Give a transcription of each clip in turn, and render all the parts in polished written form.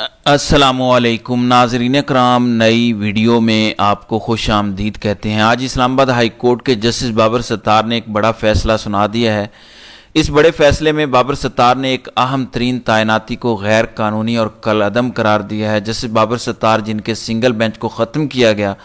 अस्सलामुअलैकुम नाज़रीन कराम, नई वीडियो में आपको खुश आमदीद कहते हैं। आज इस्लामाबाद हाई कोर्ट के जस्टिस बाबर सत्तार ने एक बड़ा फैसला सुना दिया है। इस बड़े फैसले में बाबर सत्तार ने एक अहम तरीन तैनाती को गैर कानूनी और कलअदम करार दिया है। जस्टिस बाबर सत्तार, जिनके सिंगल बेंच को ख़त्म किया गया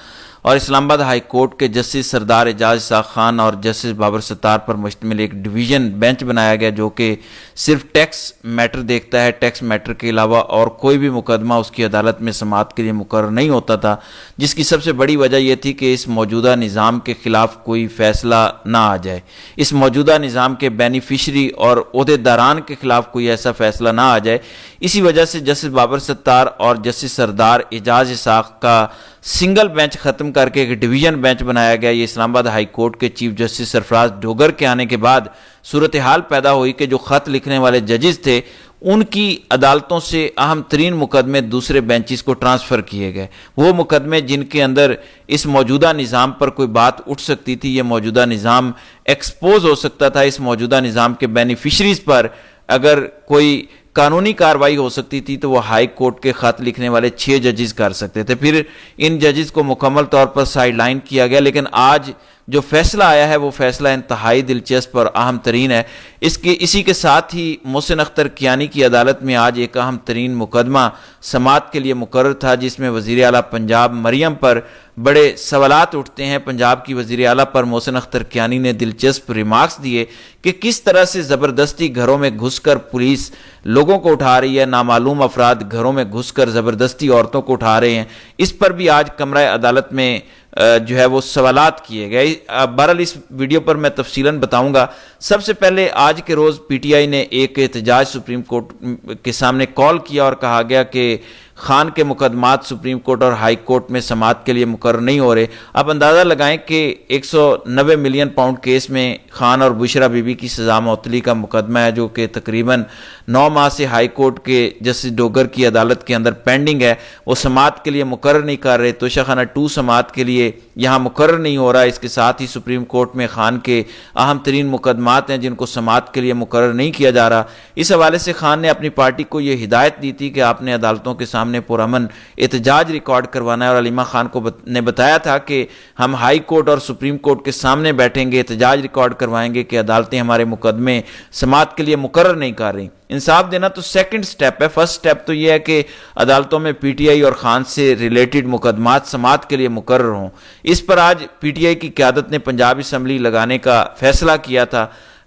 और इस्लामाबाद हाई कोर्ट के जस्टिस सरदार एजाज इसाक खान और जस्टिस बाबर सत्तार पर मुश्तमिल एक डिवीज़न बेंच बनाया गया, जो कि सिर्फ टैक्स मैटर देखता है। टैक्स मैटर के अलावा और कोई भी मुकदमा उसकी अदालत में समाअत के लिए मुकर्रर नहीं होता था, जिसकी सबसे बड़ी वजह यह थी कि इस मौजूदा निज़ाम के ख़िलाफ़ कोई फ़ैसला ना आ जाए, इस मौजूदा निज़ाम के बेनिफिशरी और ओहदेदारान के ख़िलाफ़ कोई ऐसा फ़ैसला ना आ जाए। इसी वजह से जस्टिस बाबर सत्तार और जस्टिस सरदार एजाज इसाक का सिंगल बेंच ख़त्म करके एक डिवीज़न बेंच बनाया गया। ये इस्लामाबाद हाई कोर्ट के चीफ जस्टिस सरफराज डोगर के आने के बाद सूरत हाल पैदा हुई कि जो ख़त लिखने वाले जजेस थे, उनकी अदालतों से अहम तरीन मुकदमे दूसरे बेंचेस को ट्रांसफ़र किए गए। वो मुकदमे जिनके अंदर इस मौजूदा निज़ाम पर कोई बात उठ सकती थी, ये मौजूदा निज़ाम एक्सपोज हो सकता था, इस मौजूदा निज़ाम के बेनिफिशरीज पर अगर कोई कानूनी कार्रवाई हो सकती थी तो वो हाई कोर्ट के खत लिखने वाले 6 जजेस कर सकते थे। फिर इन जजेस को मुकम्मल तौर पर साइडलाइन किया गया, लेकिन आज जो फैसला आया है वो फैसला इंतहाई दिलचस्प और अहम तरीन है। इसी के साथ ही मोहसिन अख्तर कियानी की अदालत में आज एक अहम तरीन मुकदमा समाअत के लिए मुकर्रर था, जिसमें वज़ीर आला पंजाब मरियम पर बड़े सवालात उठते हैं। पंजाब की वज़ीर आला पर मोहसिन अख्तर कियानी ने दिलचस्प रिमार्क्स दिए कि किस तरह से ज़बरदस्ती घरों में घुसकर पुलिस लोगों को उठा रही है, नामालूम अफराद घरों में घुसकर ज़बरदस्ती औरतों को उठा रहे हैं। इस पर भी आज कमरा अदालत में जो है वो सवालात किए गए। बहरहाल इस वीडियो पर मैं तफसीलन बताऊंगा। सबसे पहले आज के रोज़ पीटीआई ने एक एहतजाज सुप्रीम कोर्ट के सामने कॉल किया और कहा गया कि खान के मुकदमात सुप्रीम कोर्ट और हाई कोर्ट में समाअत के लिए मुकर्रर नहीं हो रहे। आप अंदाज़ा लगाएं कि 190 मिलियन पाउंड केस में खान और बुशरा बीबी की सजा मअतली का मुकदमा है, जो कि तकरीबन 9 माह से हाई कोर्ट के जस्टिस डोगर की अदालत के अंदर पेंडिंग है। वो समाअत के लिए मुकर्रर नहीं कर रहे। तोशाखाना 2 समाअत के लिए यहाँ मुकर्रर नहीं हो रहा। इसके साथ ही सुप्रीम कोर्ट में खान के अहम तरीन मुकदमात हैं जिनको समाअत के लिए मुकर्रर नहीं किया जा रहा। इस हवाले से खान ने अपनी पार्टी को यह हिदायत दी थी कि आपने अदालतों के सामने पुरअमन एहतजाज रिकॉर्ड करवाना है, और अलीमा खान को ने बताया था कि हम हाई कोर्ट और सुप्रीम कोर्ट के सामने बैठेंगे, एहतजाज रिकॉर्ड करवाएंगे कि अदालतें हमारे मुकदमे समाअत के लिए मुकर्रर नहीं कर रही। इंसाफ देना तो सेकंड स्टेप है। फर्स्ट स्टेप तो यह है कि अदालतों में पीटीआई और खान से रिलेटेड मुकदमात समाअत के लिए मुकर्रर हों। इस पर आज पीटीआई की क़यादत ने पंजाब असम्बली लगाने का फैसला किया था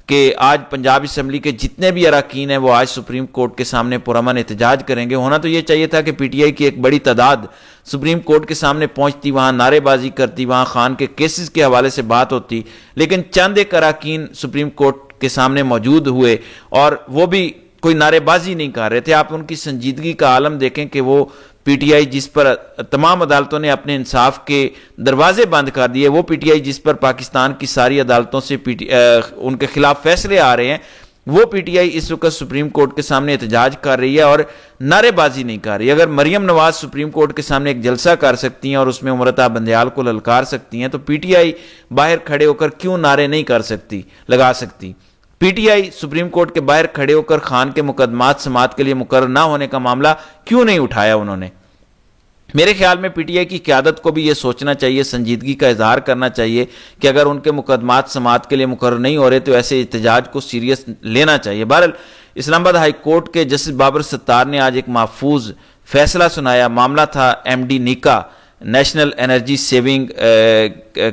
कि आज पंजाब असम्बली के जितने भी अरकान हैं वो आज सुप्रीम कोर्ट के सामने पुरअमन एहतजाज करेंगे। होना तो ये चाहिए था कि पीटीआई की एक बड़ी तादाद सुप्रीम कोर्ट के सामने पहुंचती, वहां नारेबाजी करती, वहां खान के केसेस के हवाले से बात होती, लेकिन चंद एक अरकान सुप्रीम कोर्ट के सामने मौजूद हुए और वो भी कोई नारेबाजी नहीं कर रहे थे। आप उनकी संजीदगी का आलम देखें कि वो पीटीआई जिस पर तमाम अदालतों ने अपने इंसाफ के दरवाजे बंद कर दिए, वो पीटीआई जिस पर पाकिस्तान की सारी अदालतों से उनके खिलाफ फैसले आ रहे हैं, वो पीटीआई इस वक्त सुप्रीम कोर्ट के सामने एहतजाज कर रही है और नारेबाजी नहीं कर रही। अगर मरियम नवाज सुप्रीम कोर्ट के सामने एक जलसा कर सकती हैं और उसमें उमरता बंदयाल को ललकार सकती हैं, तो पीटीआई बाहर खड़े होकर क्यों नारे नहीं लगा सकती? पीटीआई सुप्रीम कोर्ट के बाहर खड़े होकर खान के मुकदमात समाअत के लिए मुकर्रर ना होने का मामला क्यों नहीं उठाया उन्होंने? मेरे ख्याल में पीटीआई की क़यादत को भी ये सोचना चाहिए, संजीदगी का इजहार करना चाहिए कि अगर उनके मुकदमात समाअत के लिए मुकर्रर नहीं हो रहे तो ऐसे एहतजाज को सीरियस लेना चाहिए। बहरहाल इस्लामाबाद हाई कोर्ट के जस्टिस बाबर सत्तार ने आज एक महफूज फैसला सुनाया। मामला था MD NEECA, national energy saving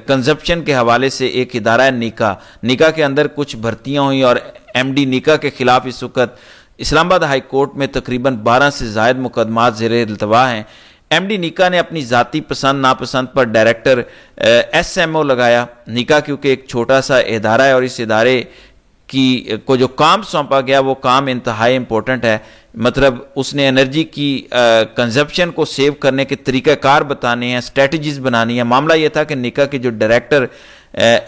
consumption के हवाले से एक इदारा है नीका के अंदर कुछ भर्तियां हुई और एमडी नीका के खिलाफ इस वक्त इस्लामाबाद हाई कोर्ट में तकरीबन 12 से ज़ायद मुकदमात ज़ेरे इल्तवा हैं। एमडी नीका ने अपनी ज़ाती पसंद नापसंद पर डायरेक्टर एसएमओ लगाया। नीका क्योंकि एक छोटा सा इदारा है और इस इदारे को जो काम सौंपा गया वो काम इंतहाई इंपॉर्टेंट है। मतलब उसने एनर्जी की कंजप्शन को सेव करने के तरीक़ाकार बताने हैं, स्ट्रेटजीज बनानी है। मामला यह था कि निका के जो डायरेक्टर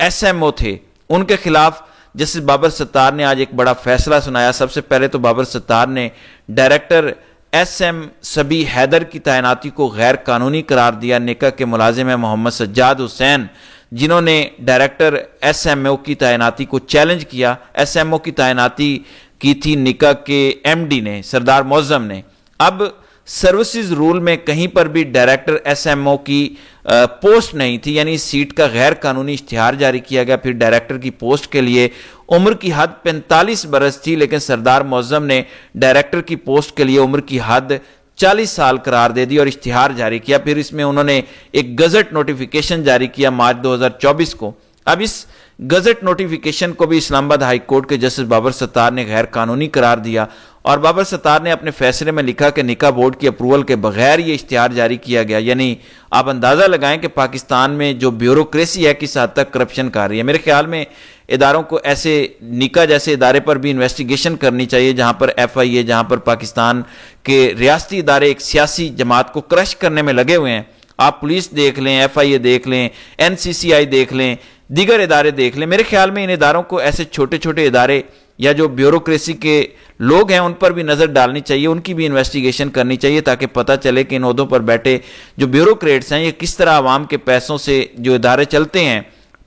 एसएमओ थे उनके खिलाफ जस्टिस बाबर सत्तार ने आज एक बड़ा फैसला सुनाया। सबसे पहले तो बाबर सत्तार ने डायरेक्टर एसएम सबी हैदर की तैनाती को गैर कानूनी करार दिया। निका के मुलाजिम है मोहम्मद सज्जाद हुसैन, जिन्होंने डायरेक्टर एसएमओ की तैनाती को चैलेंज किया। एसएमओ की तैनाती की थी निका के एमडी ने, सरदार मौज़म ने। अब سروسز رول میں کہیں پر بھی ڈائریکٹر ایس ایم او کی پوسٹ نہیں تھی، یعنی سیٹ کا غیر قانونی اشتہار جاری کیا گیا۔ پھر ڈائریکٹر کی پوسٹ کے لیے عمر کی حد 45 برس تھی، لیکن سردار معظم نے ڈائریکٹر کی پوسٹ کے لیے عمر کی حد 40 سال قرار دے دی اور اشتہار جاری کیا۔ پھر اس میں انہوں نے ایک گزٹ نوٹیفیکیشن جاری کیا مارچ 2024 کو۔ اب اس گزٹ نوٹیفیکیشن کو بھی اسلام آباد ہائی کورٹ کے جسٹس بابر ستار نے غیر قانونی قرار دیا، اور بابر ستار نے اپنے فیصلے میں لکھا کہ نکاح بورڈ کی اپروول کے بغیر یہ اشتہار جاری کیا گیا۔ یعنی آپ اندازہ لگائیں کہ پاکستان میں جو بیوروکریسی ہے کس حد تک کرپشن کر رہی ہے۔ میرے خیال میں اداروں کو ایسے نکاح جیسے ادارے پر بھی انویسٹیگیشن کرنی چاہیے، جہاں پر ایف آئی اے، جہاں پر پاکستان کے ریاستی ادارے ایک سیاسی جماعت کو کرش کرنے میں لگے ہوئے ہیں۔ آپ پولیس دیکھ لیں، ایف آئی اے دیکھ لیں، این سی سی آئی دیکھ لیں، دیگر ادارے دیکھ لیں۔ میرے خیال میں ان اداروں کو ایسے چھوٹے چھوٹے ادارے یا جو بیوروکریسی کے لوگ ہیں ان پر بھی نظر ڈالنی چاہیے، ان کی بھی انویسٹیگیشن کرنی چاہیے، تاکہ پتہ چلے کہ ان عہدوں پر بیٹھے جو بیوروکریٹس ہیں یہ کس طرح عوام کے پیسوں سے جو ادارے چلتے ہیں،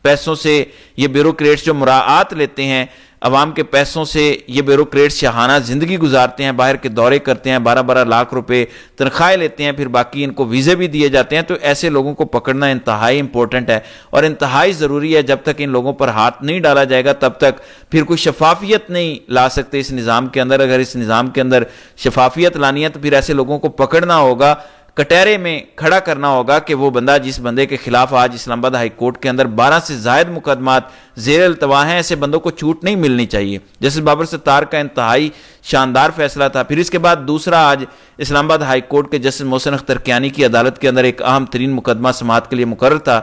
پیسوں سے یہ بیوروکریٹس جو مراعات لیتے ہیں، عوام کے پیسوں سے یہ بیوروکریٹس شاہانہ زندگی گزارتے ہیں، باہر کے دورے کرتے ہیں، 12 لاکھ روپے تنخواہیں لیتے ہیں، پھر باقی ان کو ویزے بھی دیے جاتے ہیں۔ تو ایسے لوگوں کو پکڑنا انتہائی امپورٹنٹ ہے اور انتہائی ضروری ہے۔ جب تک ان لوگوں پر ہاتھ نہیں ڈالا جائے گا تب تک پھر کوئی شفافیت نہیں لا سکتے اس نظام کے اندر۔ اگر اس نظام کے اندر شفافیت لانی ہے تو پھر ایسے لوگوں کو پکڑنا ہوگا، کٹہرے میں کھڑا کرنا ہوگا کہ وہ بندہ جس بندے کے خلاف آج اسلام آباد ہائی کورٹ کے اندر 12 سے زائد مقدمات زیر التوا ہیں، ایسے بندوں کو چھوٹ نہیں ملنی چاہیے۔ جیسے بابر ستار کا انتہائی شاندار فیصلہ تھا۔ پھر اس کے بعد دوسرا آج اسلام آباد ہائی کورٹ کے جسٹس محسن اختر کیانی کی عدالت کے اندر ایک اہم ترین مقدمہ سماعت کے لیے مقرر تھا۔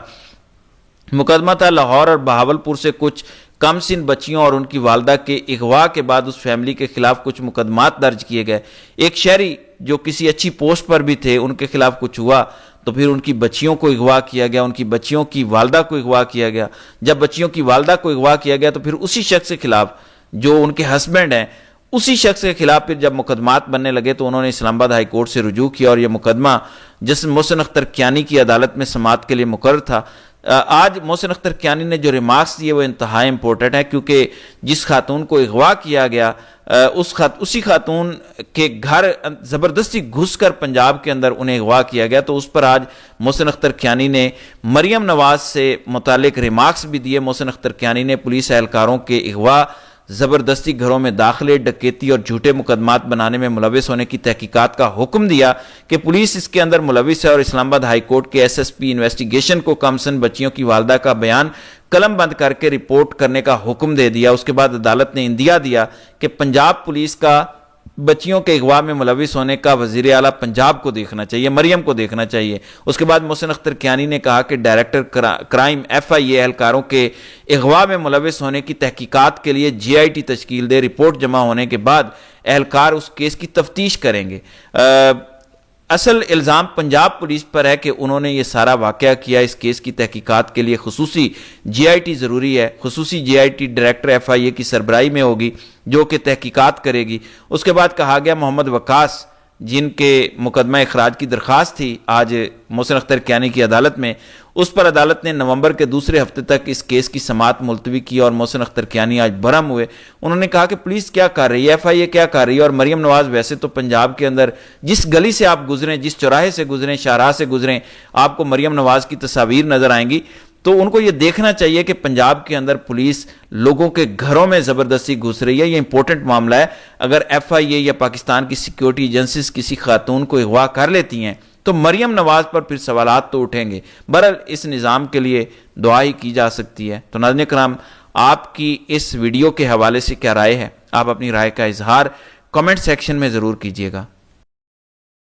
مقدمہ تھا لاہور اور بہاولپور سے کچھ کم سن بچیوں اور ان کی والدہ کے اغوا کے بعد اس فیملی کے خلاف کچھ مقدمات درج کیے گئے۔ ایک شہری جو کسی اچھی پوسٹ پر بھی تھے، ان کے خلاف کچھ ہوا تو پھر ان کی بچیوں کو اغوا کیا گیا، ان کی بچیوں کی والدہ کو اغوا کیا گیا۔ جب بچیوں کی والدہ کو اغوا کیا گیا تو پھر اسی شخص کے خلاف جو ان کے ہسبینڈ ہیں، اسی شخص کے خلاف پھر جب مقدمات بننے لگے تو انہوں نے اسلام آباد ہائی کورٹ سے رجوع کیا اور یہ مقدمہ جسٹس محسن اختر کیانی کی عدالت میں سماعت کے لیے مقرر تھا۔ آج محسن اختر کیانی نے جو ریمارکس دیے وہ انتہائی امپورٹنٹ ہے، کیونکہ جس خاتون کو اغوا کیا گیا اسی خاتون کے گھر زبردستی گھس کر پنجاب کے اندر انہیں اغوا کیا گیا، تو اس پر آج محسن اختر کیانی نے مریم نواز سے متعلق ریمارکس بھی دیے۔ محسن اختر کیانی نے پولیس اہلکاروں کے اغوا، زبردستی گھروں میں داخلے، ڈکیتی اور جھوٹے مقدمات بنانے میں ملوث ہونے کی تحقیقات کا حکم دیا کہ پولیس اس کے اندر ملوث ہے، اور اسلام آباد ہائی کورٹ کے ایس ایس پی انویسٹیگیشن کو کمسن بچیوں کی والدہ کا بیان قلم بند کر کے رپورٹ کرنے کا حکم دے دیا۔ اس کے بعد عدالت نے اندیا دیا کہ پنجاب پولیس کا بچیوں کے اغوا میں ملوث ہونے کا وزیر اعلیٰ پنجاب کو دیکھنا چاہیے، مریم کو دیکھنا چاہیے۔ اس کے بعد محسن اختر کیانی نے کہا کہ ڈائریکٹر کرائم ایف آئی اے اہلکاروں کے اغوا میں ملوث ہونے کی تحقیقات کے لیے جی آئی ٹی تشکیل دے، رپورٹ جمع ہونے کے بعد اہلکار اس کیس کی تفتیش کریں گے۔ اصل الزام پنجاب پولیس پر ہے کہ انہوں نے یہ سارا واقعہ کیا۔ اس کیس کی تحقیقات کے لیے خصوصی جی آئی ٹی ضروری ہے، خصوصی جی آئی ٹی ڈائریکٹر ایف آئی اے کی سربراہی میں ہوگی جو کہ تحقیقات کرے گی۔ اس کے بعد کہا گیا محمد وقاص جن کے مقدمہ اخراج کی درخواست تھی آج محسن اختر کیانی کی عدالت میں، اس پر عدالت نے نومبر کے دوسرے ہفتے تک اس کیس کی سماعت ملتوی کی اور محسن اختر کیانی آج برہم ہوئے۔ انہوں نے کہا کہ پولیس کیا کر رہی ہے، ایف آئی اے کیا کر رہی ہے، اور مریم نواز ویسے تو پنجاب کے اندر جس گلی سے آپ گزریں، جس چوراہے سے گزریں، شاہراہ سے گزریں، آپ کو مریم نواز کی تصاویر نظر آئیں گی۔ تو ان کو یہ دیکھنا چاہیے کہ پنجاب کے اندر پولیس لوگوں کے گھروں میں زبردستی گھس رہی ہے۔ یہ امپورٹنٹ معاملہ ہے۔ اگر ایف آئی اے یا پاکستان کی سیکیورٹی ایجنسیز کسی خاتون کو اغوا کر لیتی ہیں تو مریم نواز پر پھر سوالات تو اٹھیں گے۔ بہرحال اس نظام کے لیے دعا ہی کی جا سکتی ہے۔ تو ناظرین کرام، آپ کی اس ویڈیو کے حوالے سے کیا رائے ہے؟ آپ اپنی رائے کا اظہار کمنٹ سیکشن میں ضرور کیجیے گا۔